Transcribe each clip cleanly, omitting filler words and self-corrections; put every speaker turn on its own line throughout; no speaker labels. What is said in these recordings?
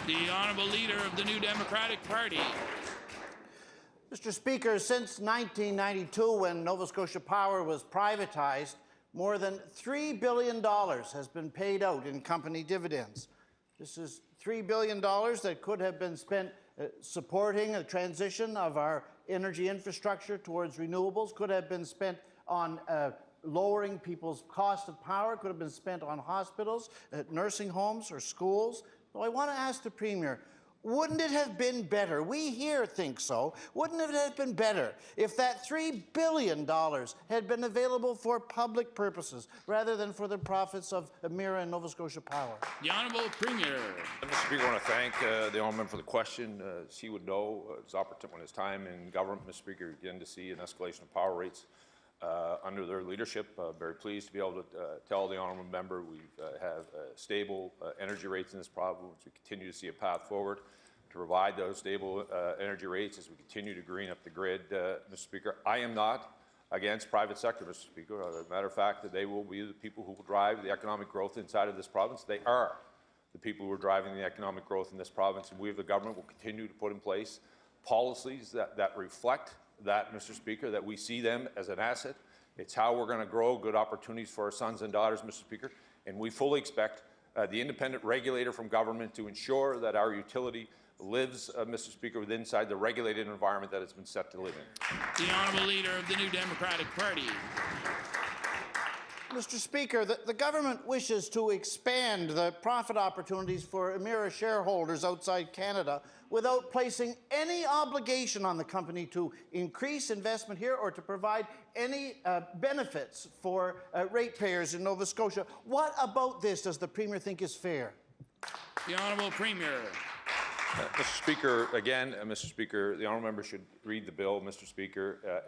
The Honourable Leader of the New Democratic Party.
Mr. Speaker, since 1992, when Nova Scotia Power was privatized, more than $3 billion has been paid out in company dividends. This is $3 billion that could have been spent supporting a transition of our energy infrastructure towards renewables, could have been spent on lowering people's cost of power, could have been spent on hospitals, nursing homes, or schools. So I want to ask the Premier, wouldn't it have been better, we here think so, wouldn't it have been better if that $3 billion had been available for public purposes rather than for the profits of Emera and Nova Scotia Power?
The Honourable Premier.
Mr. Speaker, I want to thank the honourable for the question. As he would know, it's opportune when his time in government, Mr. Speaker, again to see an escalation of power rates under their leadership. Very pleased to be able to tell the honourable member we have stable energy rates in this province. We continue to see a path forward to provide those stable energy rates as we continue to green up the grid. Mr. Speaker, I am not against private sector, Mr. Speaker. As a matter of fact, that they will be the people who will drive the economic growth inside of this province. They are the people who are driving the economic growth in this province, and we, the government, will continue to put in place policies that reflect that, Mr. Speaker, that we see them as an asset. It's how we're going to grow good opportunities for our sons and daughters, Mr. Speaker, and we fully expect the independent regulator from government to ensure that our utility lives, Mr. Speaker, within inside the regulated environment that it's been set to live in.
The Honourable Leader of the New Democratic Party.
Mr. Speaker, the government wishes to expand the profit opportunities for Emera shareholders outside Canada without placing any obligation on the company to increase investment here or to provide any benefits for ratepayers in Nova Scotia. What about this does the Premier think is fair?
The Honourable Premier.
Mr. Speaker, again, Mr. Speaker, the honourable member should read the bill, Mr. Speaker.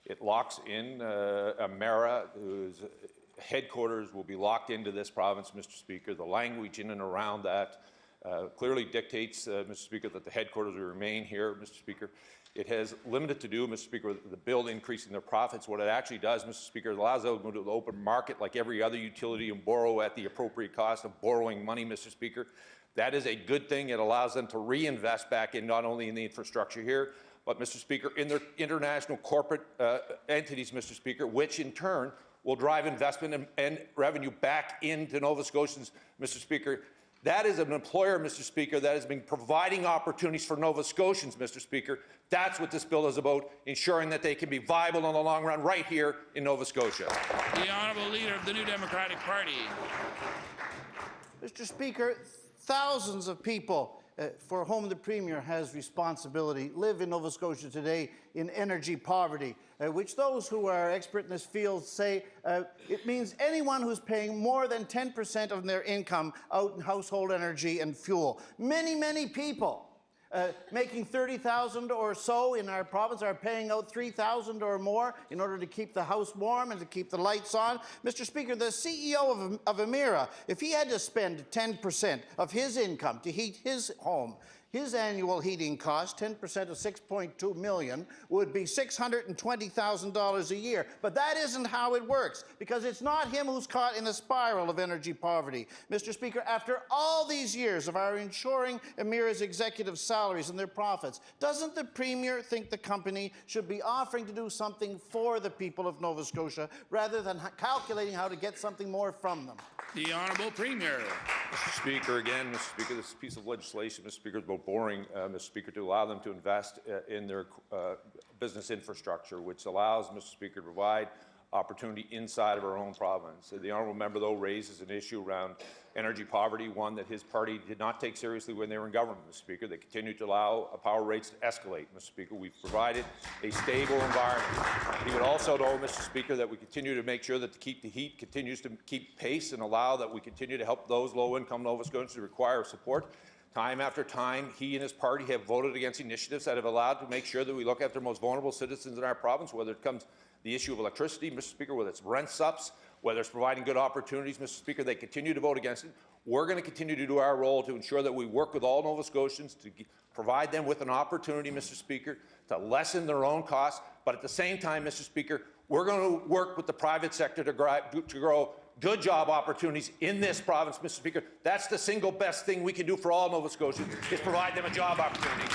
It locks in Emera, whose headquarters will be locked into this province, Mr. Speaker. The language in and around that clearly dictates, Mr. Speaker, that the headquarters will remain here, Mr. Speaker. It has limited to do, Mr. Speaker, with the bill increasing their profits. What it actually does, Mr. Speaker, it allows them to go to the open market like every other utility and borrow at the appropriate cost of borrowing money, Mr. Speaker. That is a good thing. It allows them to reinvest back in not only in the infrastructure here, but, Mr. Speaker, in their international corporate entities, Mr. Speaker, which in turn will drive investment and revenue back into Nova Scotians, Mr. Speaker. That is an employer, Mr. Speaker, that has been providing opportunities for Nova Scotians, Mr. Speaker. That's what this bill is about, ensuring that they can be viable in the long run right here in Nova Scotia.
The Honourable Leader of the New Democratic Party.
Mr. Speaker, thousands of people for whom the Premier has responsibility live in Nova Scotia today in energy poverty, which those who are expert in this field say it means anyone who's paying more than 10% of their income out in household energy and fuel. Many, many people making $30,000 or so in our province are paying out $3,000 or more in order to keep the house warm and to keep the lights on. Mr. Speaker, the CEO of Emera, if he had to spend 10% of his income to heat his home, his annual heating cost, 10% of $6.2 million, would be $620,000 a year. But that isn't how it works, because it's not him who's caught in the spiral of energy poverty. Mr. Speaker, after all these years of our ensuring Emera's executive salaries and their profits, doesn't the Premier think the company should be offering to do something for the people of Nova Scotia rather than calculating how to get something more from them?
The Honourable Premier.
Mr. Speaker, again, Mr. Speaker, this piece of legislation, Mr. Speaker, is about boring, Mr. Speaker, to allow them to invest in their business infrastructure, which allows, Mr. Speaker, to provide opportunity inside of our own province. The honourable member, though, raises an issue around energy poverty, one that his party did not take seriously when they were in government, Mr. Speaker. They continue to allow power rates to escalate, Mr. Speaker. We've provided a stable environment. He would also know, Mr. Speaker, that we continue to make sure that to keep the heat continues to keep pace and allow that we continue to help those low-income Nova Scotians who require support. Time after time, he and his party have voted against initiatives that have allowed to make sure that we look after the most vulnerable citizens in our province, whether it comes the issue of electricity, Mr. Speaker, whether it's rent subs, whether it's providing good opportunities, Mr. Speaker. They continue to vote against it. We're going to continue to do our role to ensure that we work with all Nova Scotians to provide them with an opportunity, Mr. Speaker, to lessen their own costs. But at the same time, Mr. Speaker, we're going to work with the private sector to grow good job opportunities in this province, Mr. Speaker. That's the single best thing we can do for all Nova Scotians, is provide them a job opportunity.